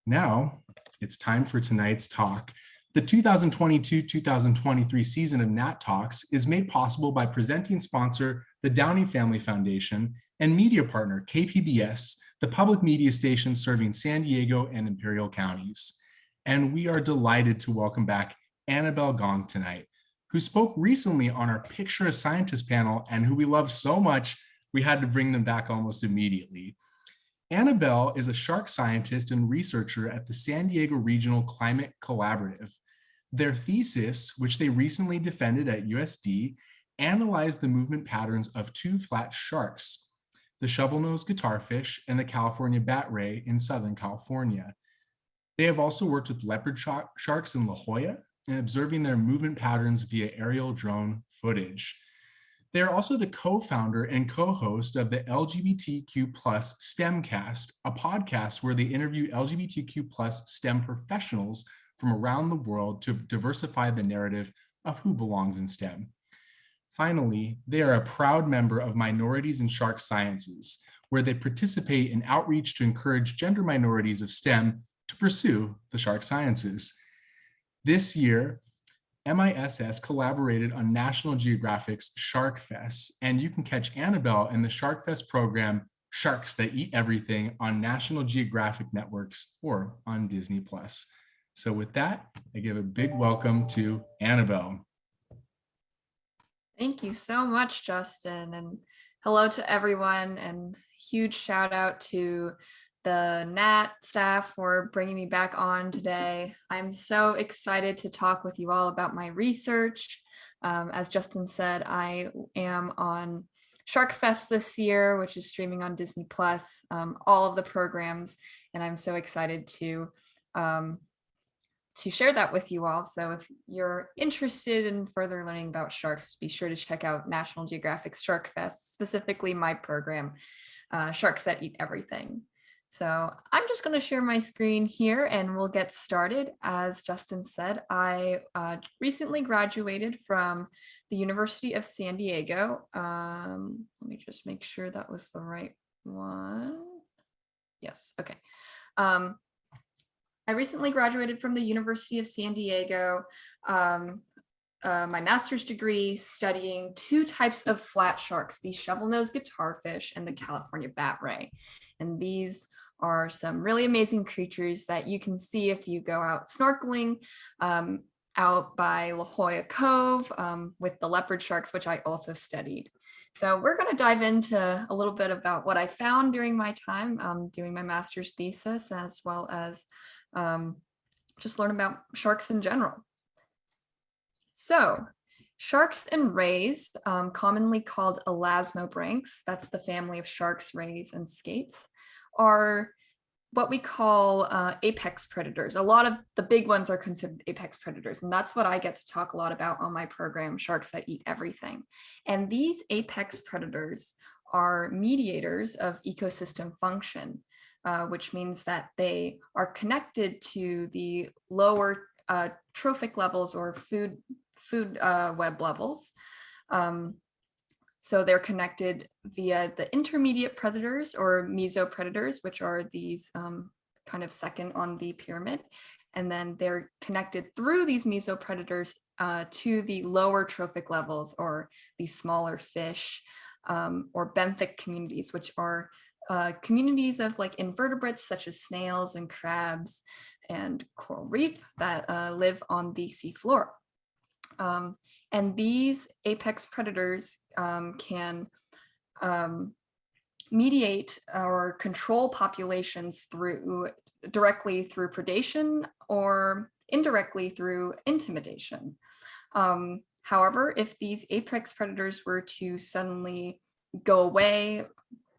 Now, it's time for tonight's talk. The 2022-2023 season of Nat Talks is made possible by presenting sponsor, the Downing Family Foundation, and media partner, KPBS, the public media station serving San Diego and Imperial counties. And we are delighted to welcome back Annabel Gong tonight, who spoke recently on our Picture a Scientist panel and who we love so much, we had to bring them back almost immediately. Annabel is a shark scientist and researcher at the San Diego Regional Climate Collaborative. Their thesis, which they recently defended at USD, analyzed the movement patterns of two flat sharks, the shovelnose guitarfish and the California bat ray in Southern California. They have also worked with leopard sharks in La Jolla and observing their movement patterns via aerial drone footage. They are also the co-founder and co-host of the LGBTQ STEM Cast, a podcast where they interview LGBTQ STEM professionals from around the world to diversify the narrative of who belongs in STEM. Finally, they are a proud member of Minorities in Shark Sciences, where they participate in outreach to encourage gender minorities of STEM to pursue the shark sciences. This year, MISS collaborated on National Geographic's Shark Fest, and you can catch Annabel in the Shark Fest program, Sharks That Eat Everything, on National Geographic Networks or on Disney+. So with that, I give a big welcome to Annabel. Thank you so much, Justin, and hello to everyone, and huge shout out to the NAT staff for bringing me back on today. I'm so excited to talk with you all about my research. As Justin said, I am on Shark Fest this year, which is streaming on Disney+, all of the programs, and I'm so excited to share that with you all. So if you're interested in further learning about sharks, be sure to check out National Geographic's Shark Fest, specifically my program, Sharks That Eat Everything. So I'm just going to share my screen here and we'll get started. As Justin said, I recently graduated from the University of San Diego. Let me just make sure that was the right one. Yes, okay. I recently graduated from the University of San Diego, my master's degree studying two types of flat sharks, the shovelnose guitarfish and the California bat ray. And these are some really amazing creatures that you can see if you go out snorkeling out by La Jolla Cove with the leopard sharks, which I also studied. So we're going to dive into a little bit about what I found during my time doing my master's thesis, as well as just learn about sharks in general. So sharks and rays, commonly called elasmobranchs, that's the family of sharks, rays, and skates, are what we call apex predators. A lot of the big ones are considered apex predators, and that's what I get to talk a lot about on my program, Sharks That Eat Everything. And these apex predators are mediators of ecosystem function, which means that they are connected to the lower trophic levels or food web levels. So they're connected via the intermediate predators or mesopredators, which are these kind of second on the pyramid. And then they're connected through these mesopredators to the lower trophic levels, or the smaller fish or benthic communities, which are communities of like invertebrates such as snails and crabs and coral reef that live on the seafloor. And these apex predators can mediate or control populations directly through predation or indirectly through intimidation. However, if these apex predators were to suddenly go away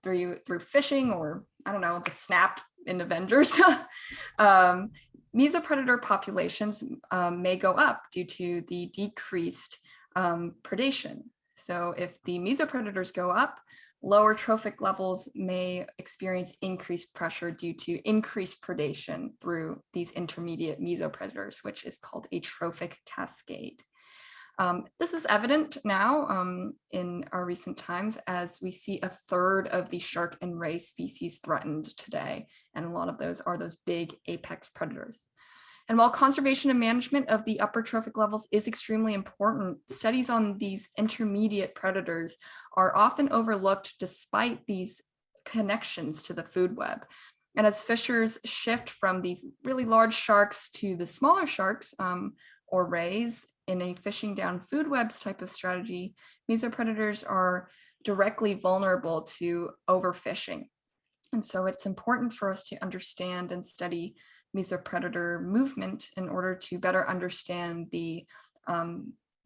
through fishing, or I don't know, the snap in Avengers, mesopredator populations may go up due to the decreased predation. So if the mesopredators go up, lower trophic levels may experience increased pressure due to increased predation through these intermediate mesopredators, which is called a trophic cascade. This is evident now in our recent times as we see a third of the shark and ray species threatened today. And a lot of those are those big apex predators. And while conservation and management of the upper trophic levels is extremely important, studies on these intermediate predators are often overlooked despite these connections to the food web. And as fishers shift from these really large sharks to the smaller sharks or rays in a fishing down food webs type of strategy, mesopredators are directly vulnerable to overfishing. And so it's important for us to understand and study mesopredator movement in order to better understand the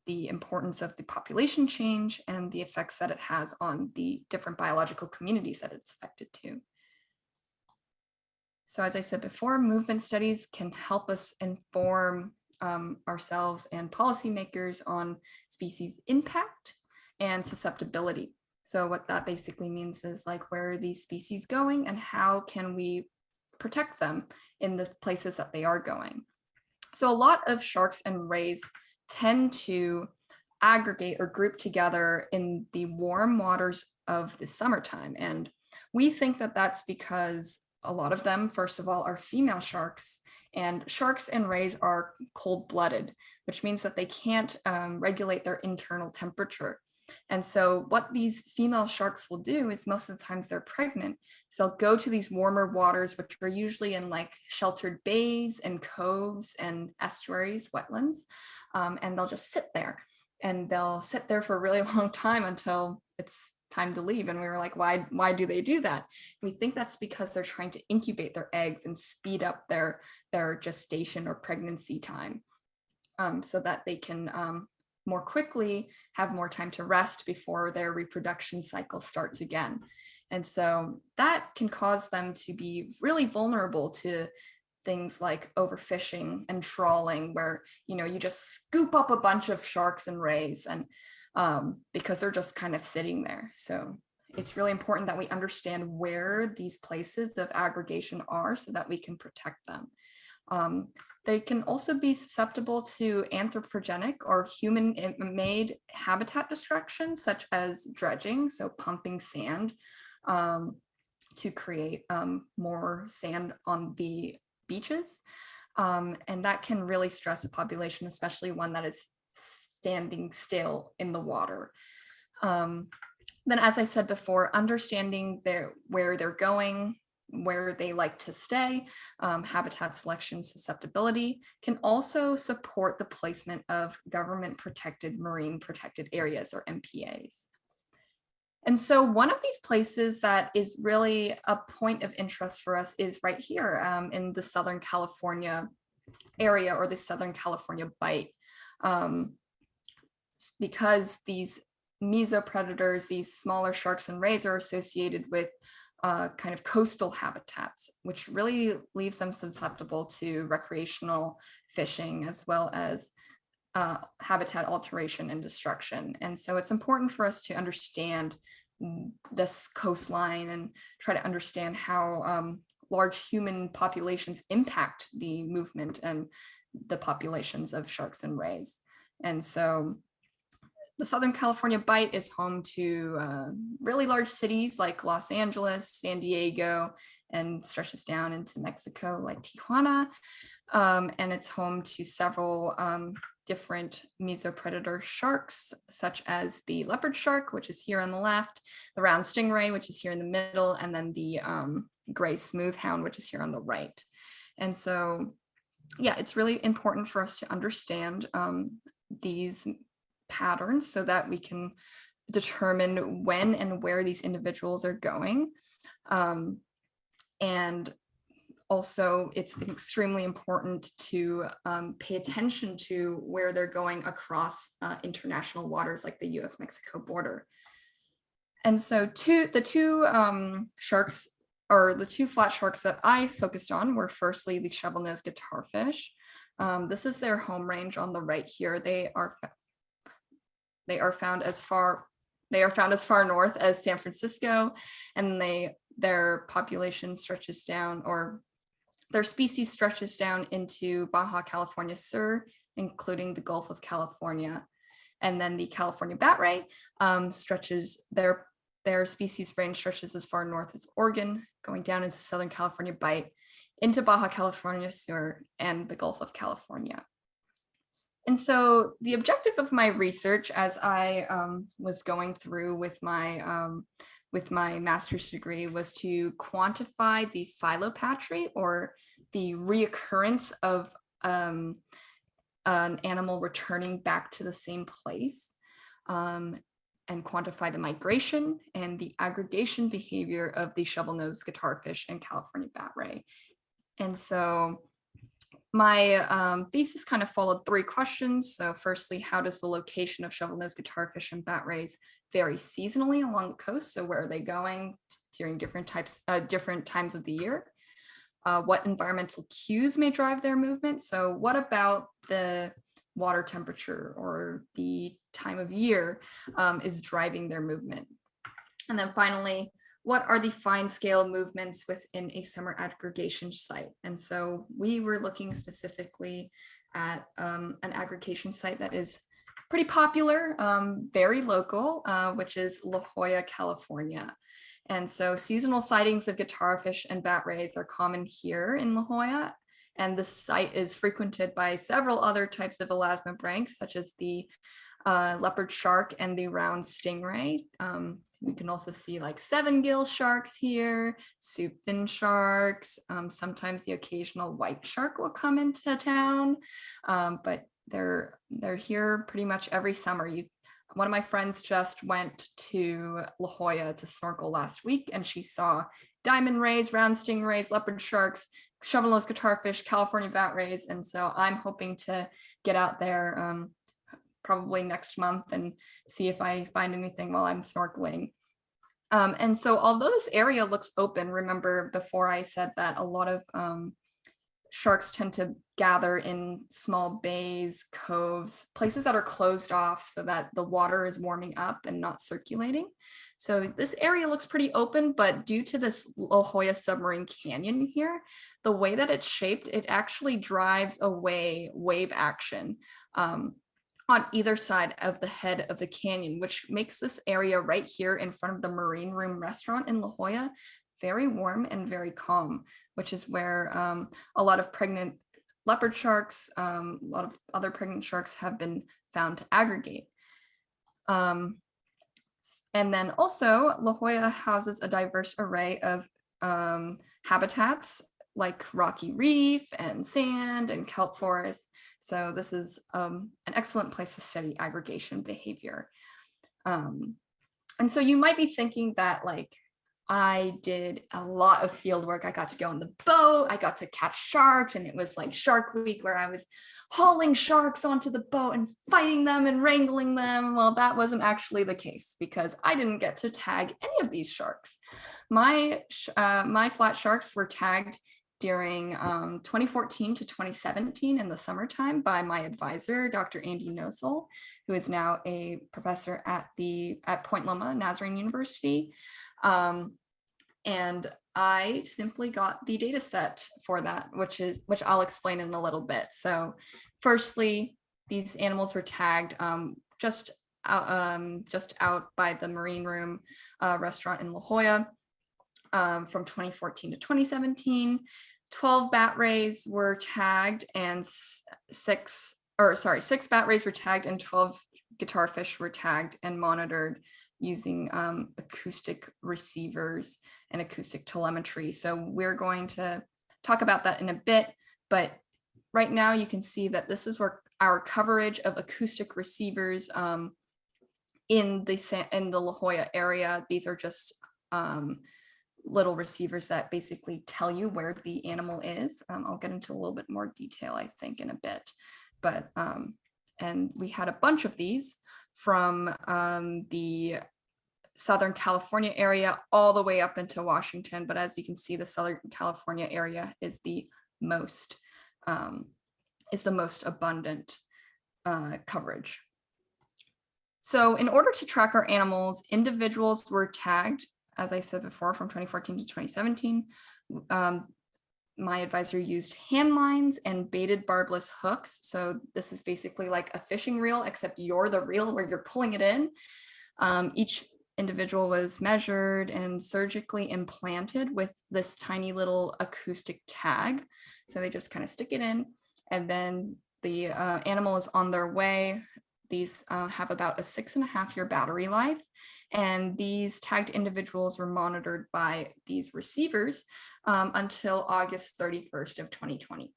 importance of the population change and the effects that it has on the different biological communities that it's affected to. So as I said before, movement studies can help us inform ourselves and policymakers on species impact and susceptibility. So what that basically means is like, where are these species going and how can we protect them in the places that they are going? So a lot of sharks and rays tend to aggregate or group together in the warm waters of the summertime. And we think that that's because a lot of them, first of all, are female sharks, and sharks and rays are cold-blooded, which means that they can't regulate their internal temperature. And so what these female sharks will do is most of the times they're pregnant. So they'll go to these warmer waters, which are usually in like sheltered bays and coves and estuaries, wetlands, and they'll just sit there. And they'll sit there for a really long time until it's time to leave. And we were like, why do they do that? We think that's because they're trying to incubate their eggs and speed up their gestation or pregnancy time, so that they can more quickly have more time to rest before their reproduction cycle starts again. And so that can cause them to be really vulnerable to things like overfishing and trawling, where you just scoop up a bunch of sharks and rays, and because they're just kind of sitting there. So it's really important that we understand where these places of aggregation are so that we can protect them. They can also be susceptible to anthropogenic or human-made habitat destruction, such as dredging, so pumping sand to create more sand on the beaches. And that can really stress a population, especially one that is standing still in the water. Then, as I said before, understanding where they're going, where they like to stay, habitat selection susceptibility can also support the placement of government protected marine protected areas, or MPAs. And so one of these places that is really a point of interest for us is right here in the Southern California area, or the Southern California Bight, because these mesopredators, these smaller sharks and rays, are associated with kind of coastal habitats, which really leaves them susceptible to recreational fishing, as well as habitat alteration and destruction. And so it's important for us to understand this coastline and try to understand how large human populations impact the movement and the populations of sharks and rays. And so the Southern California Bight is home to really large cities like Los Angeles, San Diego, and stretches down into Mexico like Tijuana. And it's home to several different mesopredator sharks, such as the leopard shark, which is here on the left, the round stingray, which is here in the middle, and then the gray smoothhound, which is here on the right. And so, yeah, it's really important for us to understand these patterns so that we can determine when and where these individuals are going. And also, it's extremely important to pay attention to where they're going across international waters like the US-Mexico border. And so the two sharks, or the two flat sharks that I focused on, were firstly the shovelnose guitarfish. This is their home range on the right here. They are found as far north as San Francisco, and their population stretches down, or their species stretches down into Baja California Sur, including the Gulf of California. And then the California bat ray stretches their species range stretches as far north as Oregon, going down into Southern California Bight, into Baja California Sur, and the Gulf of California. And so the objective of my research, as I was going through with my master's degree, was to quantify the philopatry, or the reoccurrence of an animal returning back to the same place, and quantify the migration and the aggregation behavior of the shovelnose guitarfish and California bat ray. And so my thesis kind of followed three questions. So firstly, how does the location of shovelnose guitarfish and bat rays vary seasonally along the coast? So where are they going during different times of the year? What environmental cues may drive their movement? So what about the water temperature or the time of year is driving their movement? And then finally, what are the fine scale movements within a summer aggregation site? And so we were looking specifically at an aggregation site that is pretty popular, very local, which is La Jolla, California. And so seasonal sightings of guitarfish and bat rays are common here in La Jolla. And the site is frequented by several other types of elasmobranchs, such as the leopard shark and the round stingray. We can also see like 7-gill sharks here, soup fin sharks. Sometimes the occasional white shark will come into town, but they're here pretty much every summer. One of my friends just went to La Jolla to snorkel last week, and she saw diamond rays, round stingrays, leopard sharks, shovelnose guitarfish, California bat rays. And so I'm hoping to get out there probably next month and see if I find anything while I'm snorkeling. And so although this area looks open, remember before I said that a lot of sharks tend to gather in small bays, coves, places that are closed off so that the water is warming up and not circulating. So this area looks pretty open, but due to this La Jolla submarine canyon here, the way that it's shaped, it actually drives away wave action on either side of the head of the canyon, which makes this area right here in front of the Marine Room restaurant in La Jolla very warm and very calm, which is where a lot of pregnant leopard sharks, a lot of other pregnant sharks have been found to aggregate. And then also La Jolla houses a diverse array of habitats like rocky reef and sand and kelp forest. So this is an excellent place to study aggregation behavior. And so you might be thinking that like, I did a lot of field work. I got to go on the boat. I got to catch sharks, and it was like Shark Week where I was hauling sharks onto the boat and fighting them and wrangling them. Well, that wasn't actually the case because I didn't get to tag any of these sharks. My flat sharks were tagged during 2014 to 2017 in the summertime by my advisor, Dr. Andy Nosel, who is now a professor at Point Loma, Nazarene University. And I simply got the data set for that, which I'll explain in a little bit. So firstly, these animals were tagged just out by the Marine Room restaurant in La Jolla from 2014 to 2017. 12 bat rays were tagged and six bat rays were tagged and 12 guitarfish were tagged and monitored using acoustic receivers and acoustic telemetry. So we're going to talk about that in a bit, but right now you can see that this is where our coverage of acoustic receivers in the La Jolla area. These are just little receivers that basically tell you where the animal is. I'll get into a little bit more detail, I think, in a bit, but and we had a bunch of these from the Southern California area all the way up into Washington. But as you can see, the Southern California area is the most abundant coverage. So in order to track our animals, individuals were tagged, as I said before, from 2014 to 2017. my advisor used hand lines and baited barbless hooks. So this is basically like a fishing reel, except you're the reel where you're pulling it in. Each individual was measured and surgically implanted with this tiny little acoustic tag. So they just kind of stick it in, and then the animal is on their way. These have about a 6.5-year battery life. And these tagged individuals were monitored by these receivers until August 31st of 2020.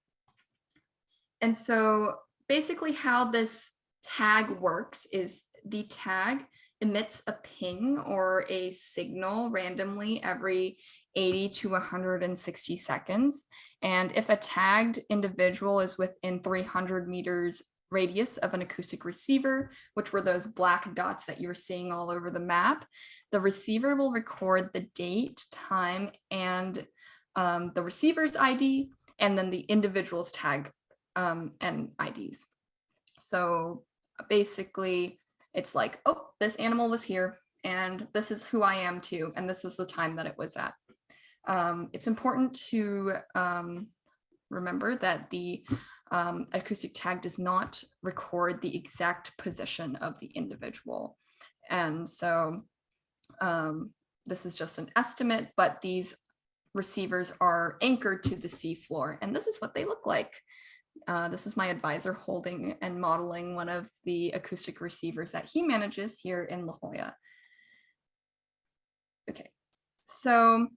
And so basically how this tag works is the tag emits a ping or a signal randomly every 80 to 160 seconds. And if a tagged individual is within 300 meters radius of an acoustic receiver, which were those black dots that you were seeing all over the map, the receiver will record the date, time, and the receiver's ID, and then the individual's tag and IDs. So basically, it's like, oh, this animal was here, and this is who I am too, and this is the time that it was at. It's important to remember that the acoustic tag does not record the exact position of the individual. And so this is just an estimate, but these receivers are anchored to the seafloor, and this is what they look like. This is my advisor holding and modeling one of the acoustic receivers that he manages here in La Jolla. Okay, so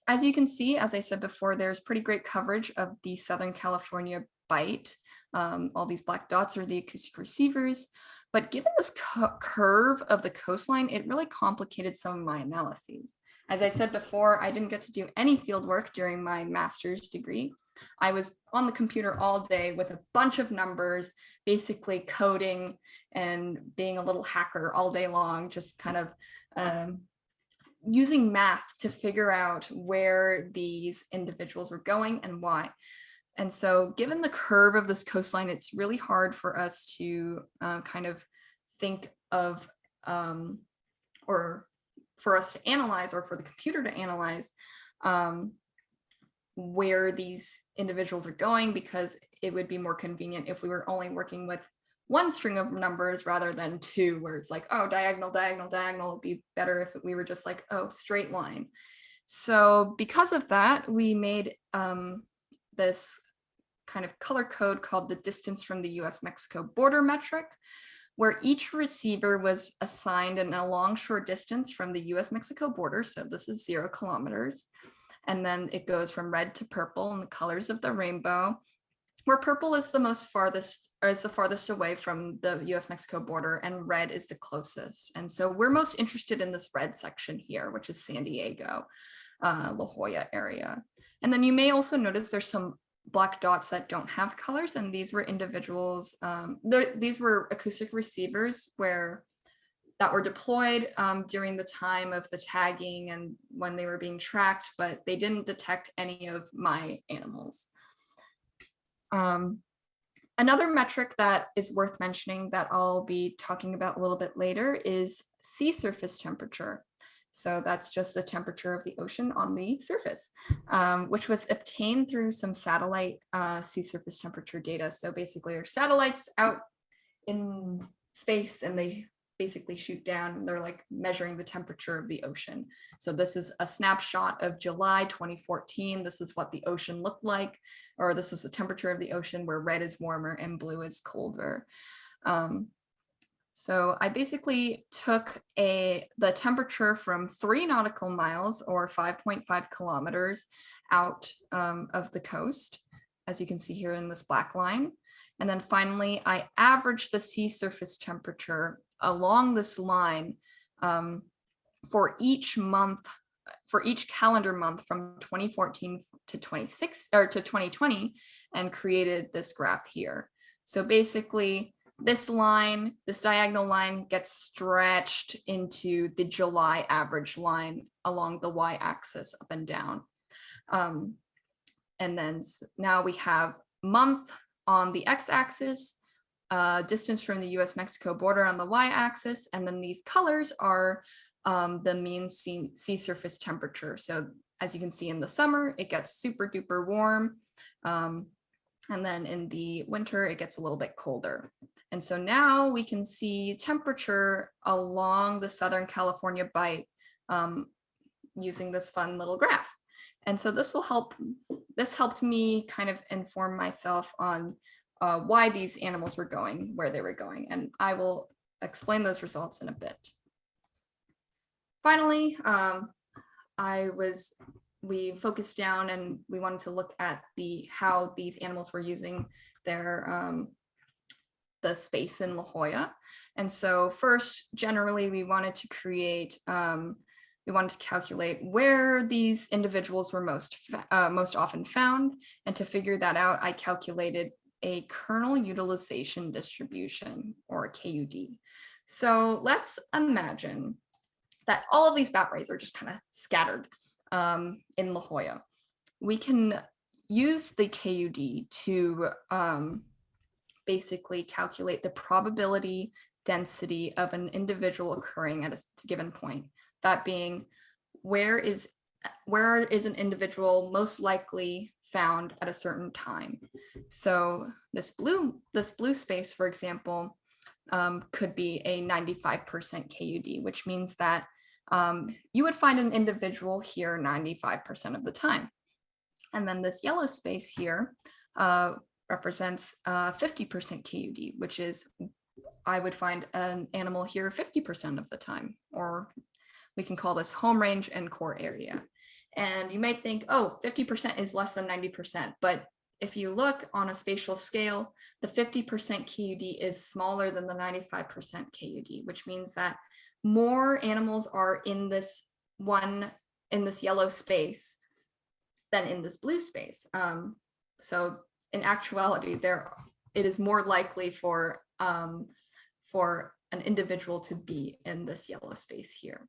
as you can see, as I said before, there's pretty great coverage of the Southern California Bight. All these black dots are the acoustic receivers, but given this curve of the coastline, it really complicated some of my analyses. As I said before, I didn't get to do any field work during my master's degree. I was on the computer all day with a bunch of numbers, basically coding and being a little hacker all day long, just kind of using math to figure out where these individuals were going and why. And so given the curve of this coastline, it's really hard for us to kind of think of, or for us to analyze, or for the computer to analyze where these individuals are going, because it would be more convenient if we were only working with one string of numbers rather than two, where it's like, oh, diagonal, diagonal, diagonal. It'd be better if we were just like, oh, straight line. So because of that, we made this kind of color code called the distance from the US-Mexico border metric, where each receiver was assigned an alongshore distance from the US-Mexico border. So this is 0 kilometers. And then it goes from red to purple in the colors of the rainbow, where purple is the farthest away from the US-Mexico border, and red is the closest. And so we're most interested in this red section here, which is San Diego, La Jolla area. And then you may also notice there's some black dots that don't have colors, and these were individuals, these were acoustic receivers that were deployed during the time of the tagging and when they were being tracked, but they didn't detect any of my animals. Another metric that is worth mentioning that I'll be talking about a little bit later is sea surface temperature. So that's just the temperature of the ocean on the surface, which was obtained through some satellite sea surface temperature data. So basically our satellites out in space, and they basically shoot down, and they're like measuring the temperature of the ocean. So this is a snapshot of July 2014. This is what the ocean looked like, or this is the temperature of the ocean, where red is warmer and blue is colder. So I basically took the temperature from 3 nautical miles, or 5.5 kilometers out of the coast, as you can see here in this black line. And then finally, I averaged the sea surface temperature along this line for each month, for each calendar month from 2014 to 2020, and created this graph here. So basically, this line, this diagonal line, gets stretched into the July average line along the y-axis up and down. And then now we have month on the x-axis, distance from the US-Mexico border on the y-axis, and then these colors are the mean sea surface temperature. So as you can see in the summer, it gets super duper warm. And then in the winter, it gets a little bit colder. And so now we can see temperature along the Southern California Bight using this fun little graph. And so this helped me kind of inform myself on why these animals were going where they were going. And I will explain those results in a bit. Finally, we focused down and we wanted to look at how these animals were using their the space in La Jolla. And so first, generally, we wanted to calculate where these individuals were most often found. And to figure that out, I calculated a kernel utilization distribution, or a KUD. So let's imagine that all of these bat rays are just kind of scattered in La Jolla. We can use the KUD to basically calculate the probability density of an individual occurring at a given point. That being, where is an individual most likely found at a certain time? So this blue space, for example, could be a 95% KUD, which means that you would find an individual here 95% of the time. And then this yellow space here represents 50% KUD, which is I would find an animal here 50% of the time, or we can call this home range and core area. And you might think, oh, 50% is less than 90%, but if you look on a spatial scale, the 50% KUD is smaller than the 95% KUD, which means that more animals are in this yellow space than in this blue space. So in actuality, it is more likely for an individual to be in this yellow space here.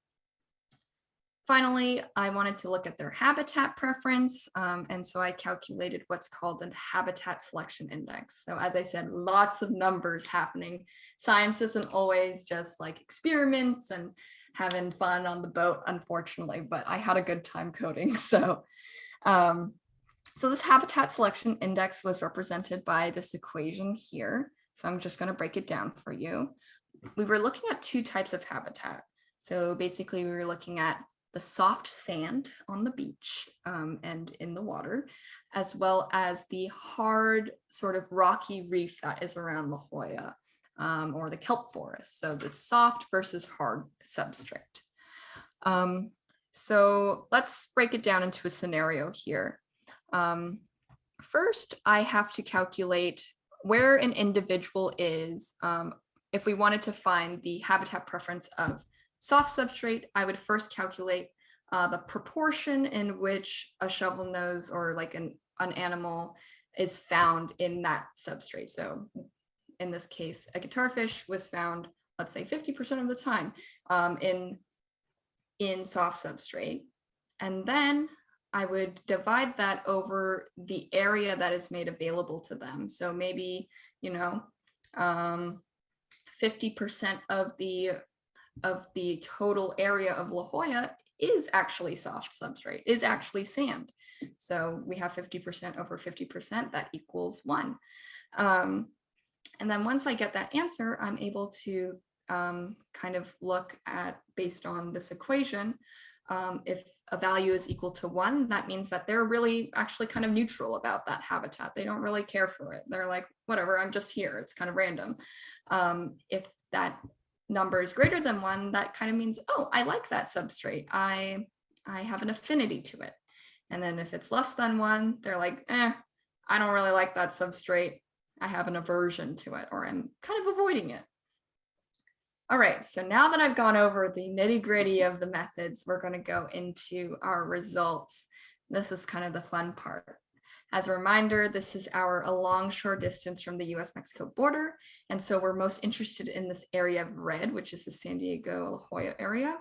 Finally, I wanted to look at their habitat preference. And so I calculated what's called a habitat selection index. So as I said, lots of numbers happening. Science isn't always just like experiments and having fun on the boat, unfortunately, but I had a good time coding. So this habitat selection index was represented by this equation here. So I'm just going to break it down for you. We were looking at two types of habitat. So basically we were looking at the soft sand on the beach and in the water, as well as the hard sort of rocky reef that is around La Jolla, or the kelp forest. So the soft versus hard substrate. So let's break it down into a scenario here. First, I have to calculate where an individual is. If we wanted to find the habitat preference of soft substrate, I would first calculate the proportion in which a shovelnose or like an animal is found in that substrate. So in this case, a guitarfish was found, let's say 50% of the time in soft substrate. And then I would divide that over the area that is made available to them. So maybe, 50% of the total area of La Jolla is actually soft substrate, is actually sand. So we have 50% over 50%, that equals 1. And then once I get that answer, I'm able to kind of look at, based on this equation, if a value is equal to 1, that means that they're really actually kind of neutral about that habitat. They don't really care for it. They're like, whatever, I'm just here. It's kind of random. If that number is greater than 1, that kind of means, oh, I like that substrate. I have an affinity to it. And then if it's less than 1, they're like, I don't really like that substrate. I have an aversion to it, or I'm kind of avoiding it. All right, so now that I've gone over the nitty-gritty of the methods, we're going to go into our results. This is kind of the fun part. As a reminder, this is our alongshore distance from the US-Mexico border. And so we're most interested in this area of red, which is the San Diego-La Jolla area.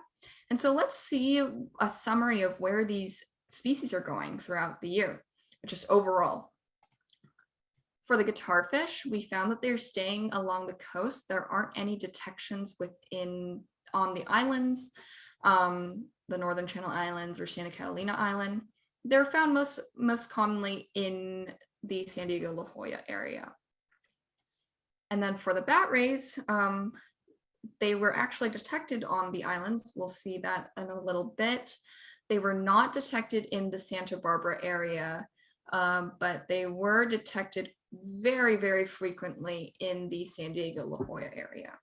And so let's see a summary of where these species are going throughout the year, just overall. For the guitarfish, we found that they're staying along the coast. There aren't any detections on the islands. the Northern Channel Islands or Santa Catalina Island. They're found most commonly in the San Diego La Jolla area. And then for the bat rays, they were actually detected on the islands. We'll see that in a little bit. They were not detected in the Santa Barbara area, but they were detected very, very frequently in the San Diego La Jolla area.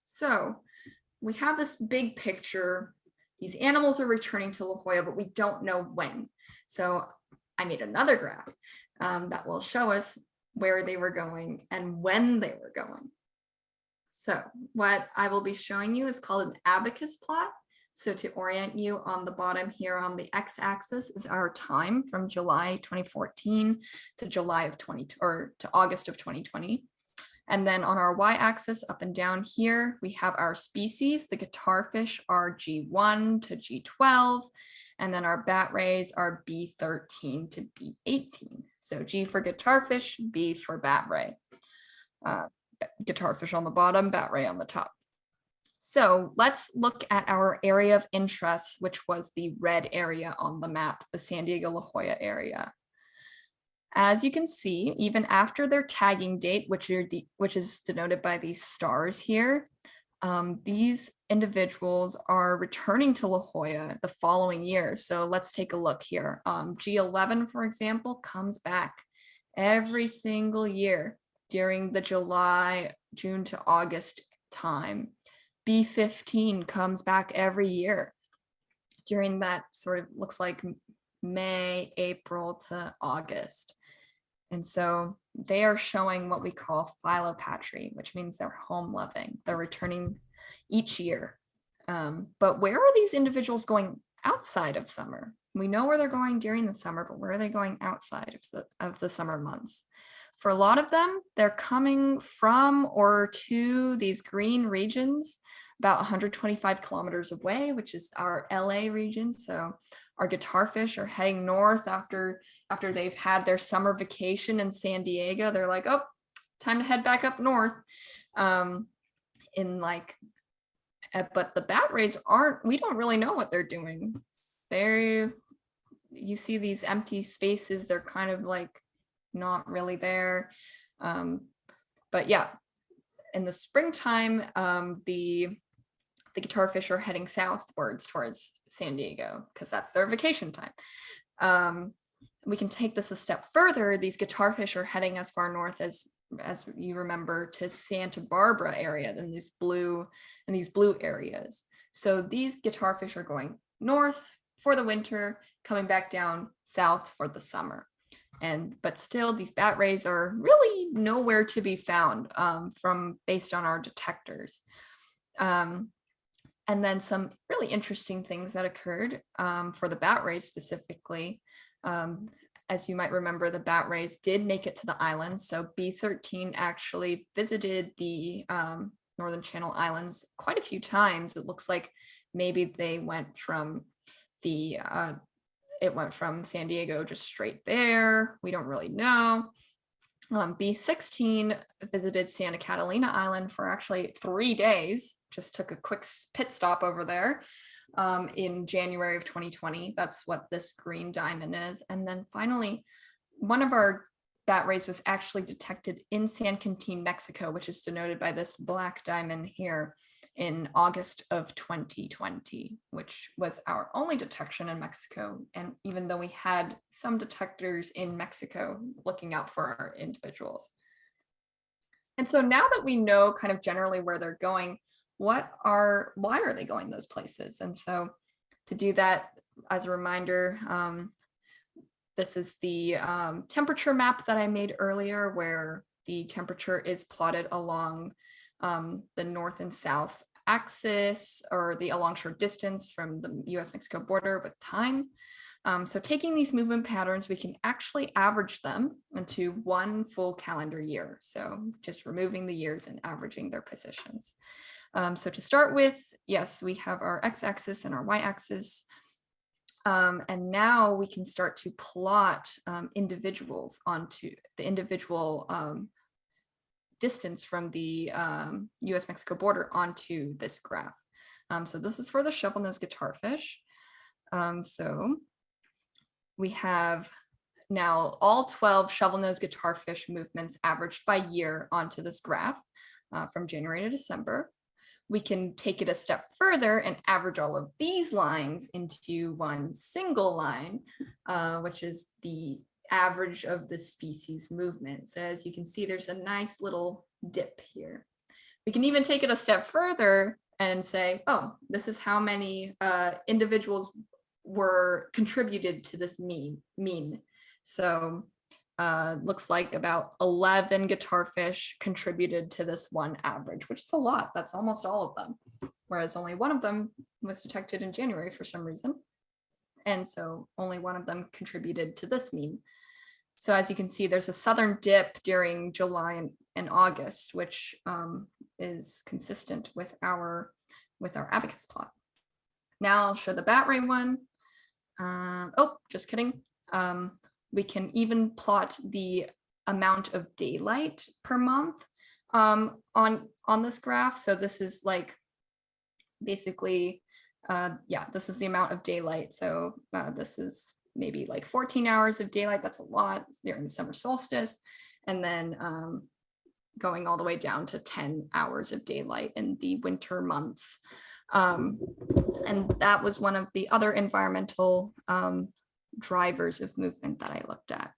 So we have this big picture. These animals are returning to La Jolla, but we don't know when. So I made another graph that will show us where they were going and when they were going. So what I will be showing you is called an abacus plot. So to orient you, on the bottom here on the x-axis is our time from July 2014 to August of 2020. And then on our y-axis up and down here, we have our species. The guitarfish are G1 to G12, and then our bat rays are B13 to B18. So G for guitarfish, B for bat ray. Guitarfish on the bottom, bat ray on the top. So let's look at our area of interest, which was the red area on the map, the San Diego La Jolla area. As you can see, even after their tagging date, which is denoted by these stars here, these individuals are returning to La Jolla the following year. So let's take a look here. G11, for example, comes back every single year during the July, June to August time. B15 comes back every year during that sort of looks like May, April to August. And so they are showing what we call philopatry, which means they're home loving. They're returning each year. But where are these individuals going outside of summer? We know where they're going during the summer, but where are they going outside of the summer months? For a lot of them, they're coming from or to these green regions about 125 kilometers away, which is our LA region. So our guitarfish are heading north after they've had their summer vacation in San Diego. They're like, oh, time to head back up north. But the bat rays we don't really know what they're doing. You see these empty spaces, they're kind of like not really there. But yeah, in the springtime, the guitarfish are heading southwards towards San Diego because that's their vacation time. We can take this a step further. These guitarfish are heading as far north as you remember to Santa Barbara area in these blue areas. So these guitarfish are going north for the winter, coming back down south for the summer. But still, these bat rays are really nowhere to be found based on our detectors. And then some really interesting things that occurred for the bat rays specifically. As you might remember, the bat rays did make it to the islands. So B13 actually visited the Northern Channel Islands quite a few times. It looks like maybe they went from San Diego just straight there. We don't really know. B16 visited Santa Catalina Island for actually 3 days, just took a quick pit stop over there in January of 2020. That's what this green diamond is. And then finally, one of our bat rays was actually detected in San Quintin, Mexico, which is denoted by this black diamond here in August of 2020, which was our only detection in Mexico. And even though we had some detectors in Mexico looking out for our individuals. And so now that we know kind of generally where they're going, why are they going those places? And so to do that, as a reminder, this is the temperature map that I made earlier, where the temperature is plotted along the north and south axis, or the alongshore distance from the US-Mexico border with time. So taking these movement patterns, we can actually average them into one full calendar year. So just removing the years and averaging their positions. So to start with, yes, we have our x-axis and our y-axis. And now we can start to plot individuals onto the individual distance from the US-Mexico border onto this graph. So this is for the shovelnose guitarfish. So we have now all 12 shovelnose guitarfish movements averaged by year onto this graph from January to December. We can take it a step further and average all of these lines into one single line, which is the average of the species movement. So as you can see, there's a nice little dip here. We can even take it a step further and say, oh, this is how many individuals were contributed to this mean. So looks like about 11 guitarfish contributed to this one average, which is a lot. That's almost all of them, whereas only one of them was detected in January for some reason. And so only one of them contributed to this mean. So as you can see, there's a southern dip during July and August, which is consistent with our abacus plot. Now I'll show the bat ray one. Oh, just kidding. We can even plot the amount of daylight per month on this graph. So this is like basically, yeah, this is the amount of daylight. So this is maybe like 14 hours of daylight. That's a lot during the summer solstice. And then going all the way down to 10 hours of daylight in the winter months. And that was one of the other environmental drivers of movement that I looked at.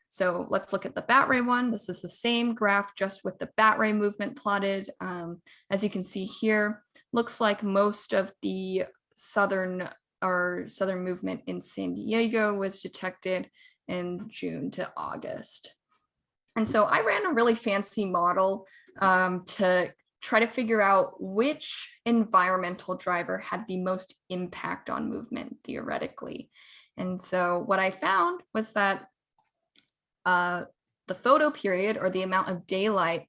So let's look at the bat ray one. This is the same graph, just with the bat ray movement plotted. As you can see here, looks like most of the southern movement in San Diego was detected in June to August. And so I ran a really fancy model to try to figure out which environmental driver had the most impact on movement theoretically. And so what I found was that the photo period, or the amount of daylight,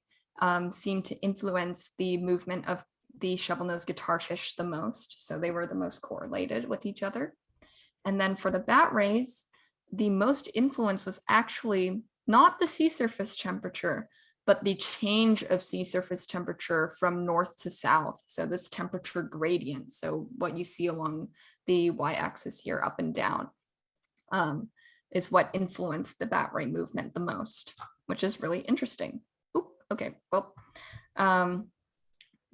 seemed to influence the movement of the shovelnose guitarfish the most. So they were the most correlated with each other. And then for the bat rays, the most influence was actually not the sea surface temperature, but the change of sea surface temperature from north to south. So this temperature gradient, so what you see along the y-axis here, up and down, is what influenced the bat ray movement the most, which is really interesting. Oop, okay, well,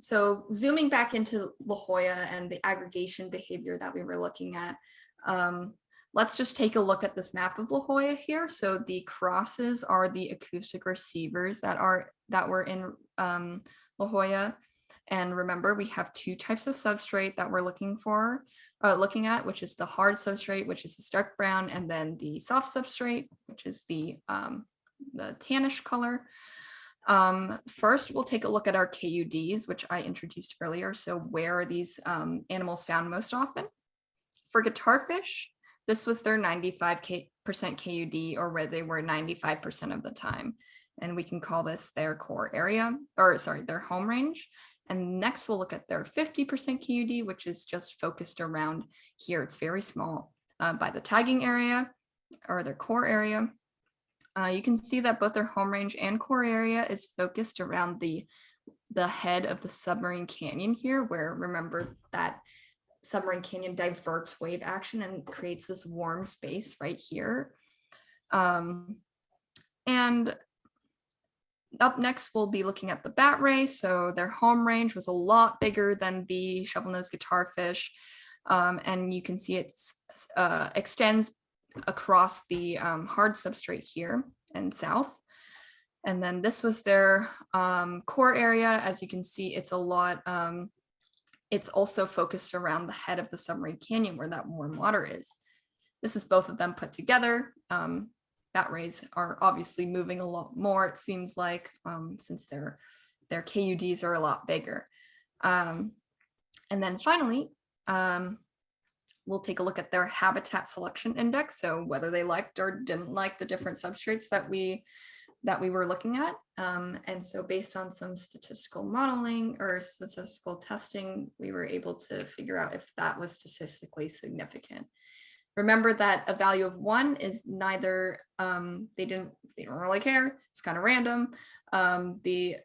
so zooming back into La Jolla and the aggregation behavior that we were looking at, let's just take a look at this map of La Jolla here. So the crosses are the acoustic receivers that were in La Jolla. And remember, we have two types of substrate that we're looking at, which is the hard substrate, which is the stark brown, and then the soft substrate, which is the tannish color. First, we'll take a look at our KUDs, which I introduced earlier. So where are these animals found most often? For guitarfish, this was their 95% KUD, or where they were 95% of the time. And we can call this their core area, or sorry, their home range. And next we'll look at their 50% KUD, which is just focused around here. It's very small by the tagging area, or their core area. You can see that both their home range and core area is focused around the head of the submarine canyon here, where remember that submarine canyon diverts wave action and creates this warm space right here. And up next, we'll be looking at the bat ray. So their home range was a lot bigger than the shovelnose guitarfish. And you can see it extends across the hard substrate here and south. And then this was their core area. As you can see, it's a lot, it's also focused around the head of the submarine canyon where that warm water is. This is both of them put together. Bat rays are obviously moving a lot more, it seems like, since their KUDs are a lot bigger. And then finally, we'll take a look at their habitat selection index. So whether they liked or didn't like the different substrates that we were looking at. And so based on some statistical modeling or statistical testing, we were able to figure out if that was statistically significant. Remember that a value of 1 is neither, they don't really care, it's kind of random. The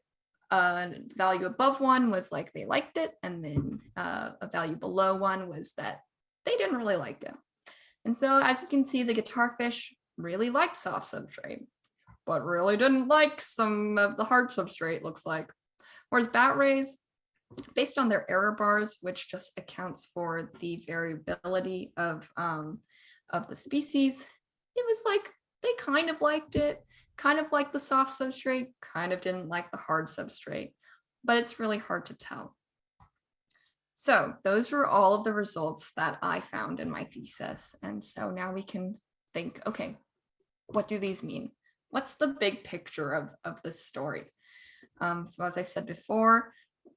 value above 1 was like they liked it, and then a value below 1 was that they didn't really like it. And so as you can see, the guitarfish really liked soft substrate, but really didn't like some of the hard substrate, looks like. Whereas bat rays, based on their error bars, which just accounts for the variability of the species, it was like they kind of liked it, kind of liked the soft substrate, kind of didn't like the hard substrate, but it's really hard to tell. So those were all of the results that I found in my thesis. And so now we can think, okay, what do these mean? What's the big picture of this story? So as I said before,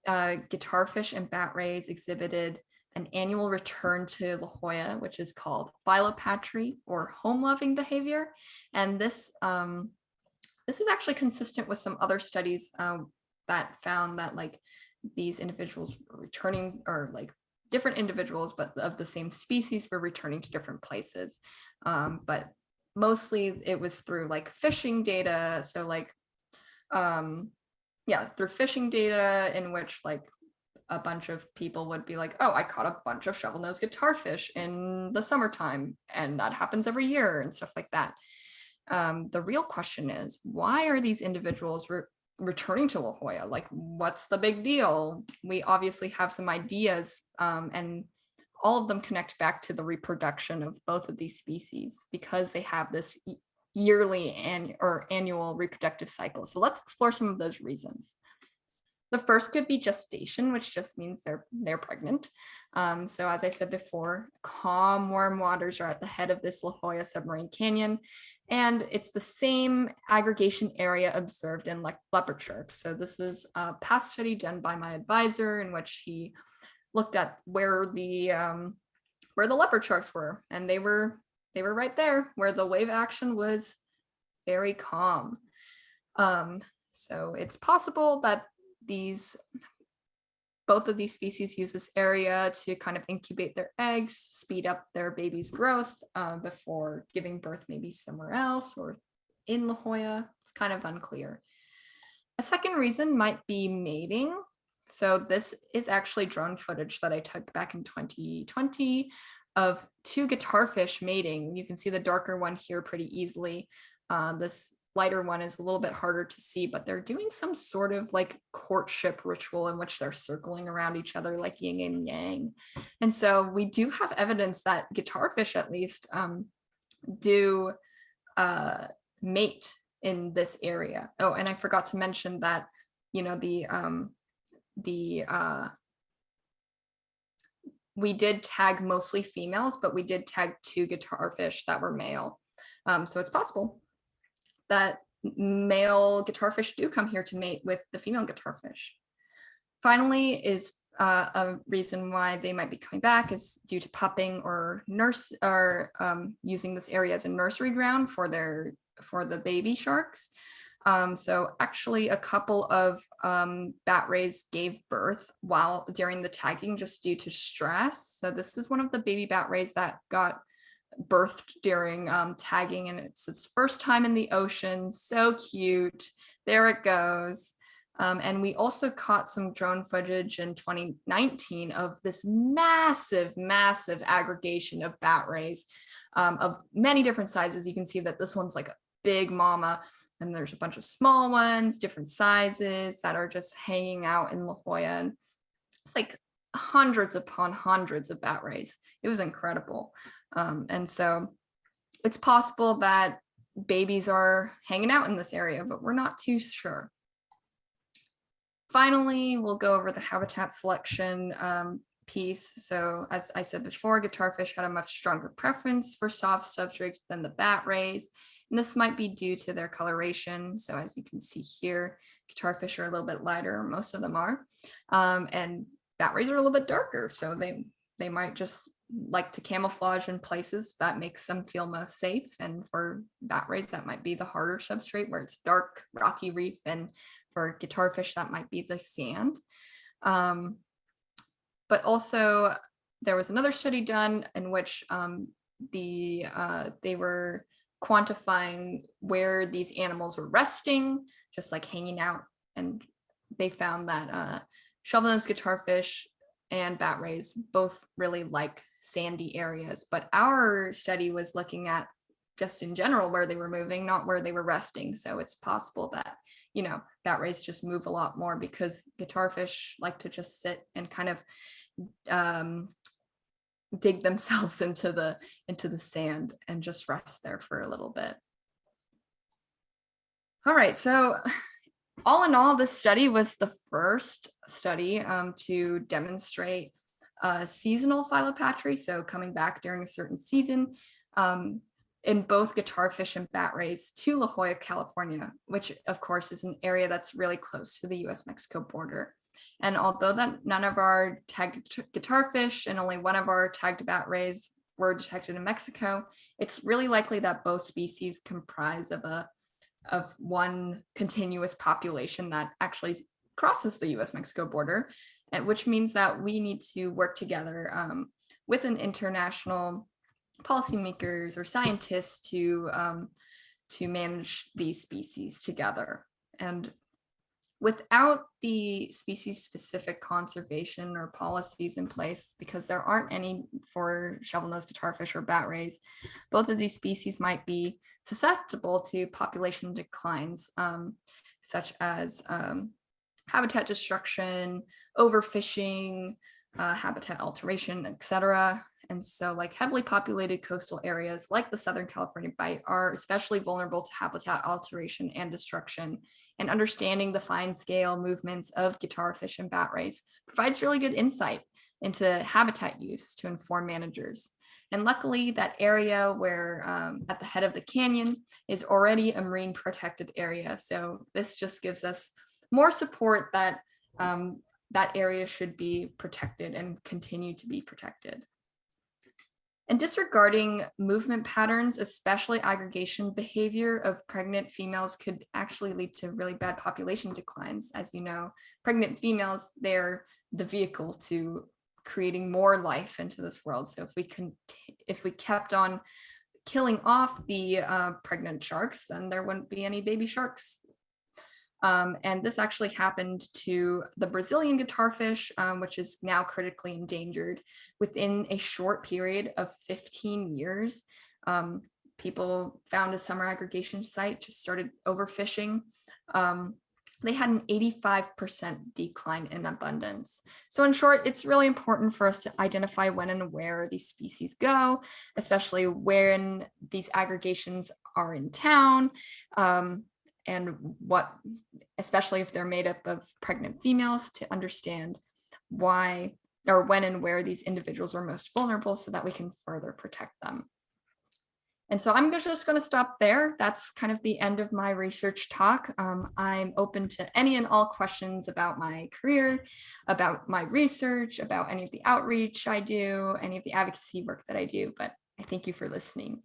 guitarfish and bat rays exhibited an annual return to La Jolla, which is called philopatry or home-loving behavior. And this is actually consistent with some other studies that found that like these individuals were returning, or like different individuals, but of the same species, were returning to different places. But mostly it was through like fishing data. So like, yeah, through fishing data in which like a bunch of people would be like, oh, I caught a bunch of shovelnose guitarfish in the summertime, and that happens every year and stuff like that. The real question is, why are these individuals returning to La Jolla? Like, what's the big deal? We obviously have some ideas, and all of them connect back to the reproduction of both of these species because they have this yearly annual reproductive cycle. So let's explore some of those reasons. The first could be gestation, which just means they're pregnant. So as I said before, calm, warm waters are at the head of this La Jolla submarine canyon, and it's the same aggregation area observed in leopard sharks. So this is a past study done by my advisor in which he looked at where the leopard sharks were, and they were right there where the wave action was very calm. So it's possible that both of these species use this area to kind of incubate their eggs, speed up their baby's growth before giving birth maybe somewhere else or in La Jolla. It's kind of unclear. A second reason might be mating. So this is actually drone footage that I took back in 2020 of two guitarfish mating. You can see the darker one here pretty easily. This lighter one is a little bit harder to see, but they're doing some sort of like courtship ritual in which they're circling around each other like yin and yang. And so we do have evidence that guitarfish at least do mate in this area. Oh, and I forgot to mention that, you know, we did tag mostly females, but we did tag 2 guitarfish that were male. So it's possible that male guitarfish do come here to mate with the female guitarfish. Finally, is a reason why they might be coming back is due to pupping or using this area as a nursery ground for the baby sharks. So actually a couple of bat rays gave birth during the tagging just due to stress. So this is one of the baby bat rays that got birthed during tagging, and it's its first time in the ocean. So cute. There it goes. And we also caught some drone footage in 2019 of this massive aggregation of bat rays of many different sizes. You can see that this one's like a big mama, and there's a bunch of small ones, different sizes that are just hanging out in La Jolla. And it's like hundreds upon hundreds of bat rays. It was incredible. And so it's possible that babies are hanging out in this area, but we're not too sure. Finally, we'll go over the habitat selection piece. So as I said before, guitarfish had a much stronger preference for soft substrates than the bat rays. And this might be due to their coloration. So as you can see here, guitarfish are a little bit lighter, most of them are. And bat rays are a little bit darker. So they might just like to camouflage in places that makes them feel most safe. And for bat rays, that might be the harder substrate where it's dark, rocky reef. And for guitarfish, that might be the sand. But also there was another study done in which they were quantifying where these animals were resting, just like hanging out and they found that shovelnose guitarfish and bat rays both really like sandy areas. But our study was looking at just in general where they were moving, not where they were resting. So it's possible that, bat rays just move a lot more because guitarfish like to just sit and kind of dig themselves into the sand and just rest there for a little bit. All right, so all in all, this study was the first study to demonstrate seasonal philopatry, so coming back during a certain season, in both guitarfish and bat rays to La Jolla, California, which of course is an area that's really close to the US-Mexico border. And although that none of our tagged guitarfish and only one of our tagged bat rays were detected in Mexico, it's really likely that both species comprise of one continuous population that actually crosses the US-Mexico border, and which means that we need to work together with an international policymakers or scientists to manage these species together. And without the species-specific conservation or policies in place, because there aren't any for shovelnose guitarfish or bat rays, both of these species might be susceptible to population declines, such as habitat destruction, overfishing, habitat alteration, etc. And so like heavily populated coastal areas like the Southern California Bight are especially vulnerable to habitat alteration and destruction. And understanding the fine scale movements of guitarfish and bat rays provides really good insight into habitat use to inform managers. And luckily that area where at the head of the canyon is already a marine protected area. So this just gives us more support that that area should be protected and continue to be protected. And disregarding movement patterns, especially aggregation behavior of pregnant females, could actually lead to really bad population declines. As you know, pregnant females, they're the vehicle to creating more life into this world. So if we kept on killing off the pregnant sharks, then there wouldn't be any baby sharks. And this actually happened to the Brazilian guitarfish, which is now critically endangered. Within a short period of 15 years, people found a summer aggregation site, just started overfishing. They had an 85% decline in abundance. So in short, it's really important for us to identify when and where these species go, especially when these aggregations are in town. And what, especially if they're made up of pregnant females, to understand why or when and where these individuals are most vulnerable so that we can further protect them. And so I'm just going to stop there. That's kind of the end of my research talk. I'm open to any and all questions about my career, about my research, about any of the outreach I do, any of the advocacy work that I do, but I thank you for listening.